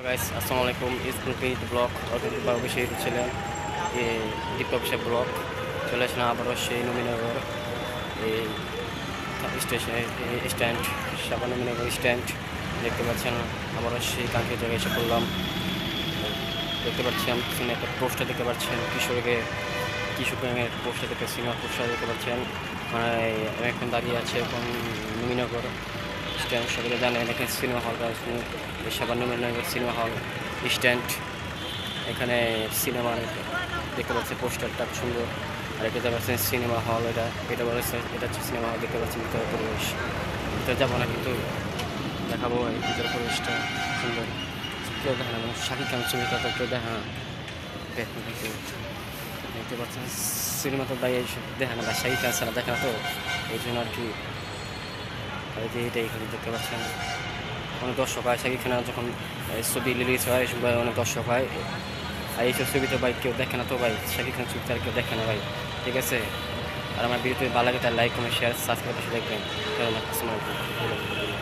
Guys আসসালামু আলাইকুম school page blog অবশ্যই ছিলেন দীপ্ত অফিসের ব্লগ চলে আসলাম আবারও সেই নবীনগর এই স্টেশন স্ট্যান্ড সাবা নবীনগর স্ট্যান্ড দেখতে পাচ্ছেন আবারও সেই কাঙ্ক্ষিত জায়গায় এসে পড়লাম। দেখতে পাচ্ছেন পিছনে একটা পোস্টার দেখতে পাচ্ছেন কিশোর গ্যাংয়ের পোস্টার দেখতে সিনেমা পোস্টার দেখতে পাচ্ছেন। আমি এখন দাঁড়িয়ে আছে এখন নবীনগর স্ট্যান্ড সকলে জানেন এখানে সিনেমা হল সাবান নবীনগর সিনেমা হল স্ট্যান্ড। এখানে সিনেমার দেখতে পাচ্ছেন পোস্টারটা সুন্দর। আর এটা দেখতে পাচ্ছেন সিনেমা হল এটা বলেছে এটা হচ্ছে সিনেমা হল। দেখতে পাচ্ছেন ভিতরে পরিবেশ ভিতরে যাবো না কিন্তু দেখাবো এই ভিতরে পরিবেশটা সুন্দর। কেউ দেখা না শাকিব খান ছবিটা তো কেউ দেখা না দেখুন কিন্তু দেখতে পাচ্ছেন সিনেমা তো ভাই দেখা না ভাই শাকিব খান ছাড়া দেখা না তো এই জন্য আর কি। আর যে এটা এখানে দেখতে পাচ্ছেন অনেক দর্শক হয় শাকিব খানের যখন ছবি রিলিজ হয় এসব অনেক দর্শক হয়। আর এইসব ছবি তো ভাই কেউ দেখে না তো ভাই শাকিব খান ছবি তার কেউ দেখে না ভাই। ঠিক আছে, আর আমার ভিডিওতে ভালো লাগে তার লাইক কমেন্ট শেয়ার সাবস্ক্রাইব দেখবেন। আসসালামু আলাইকুম।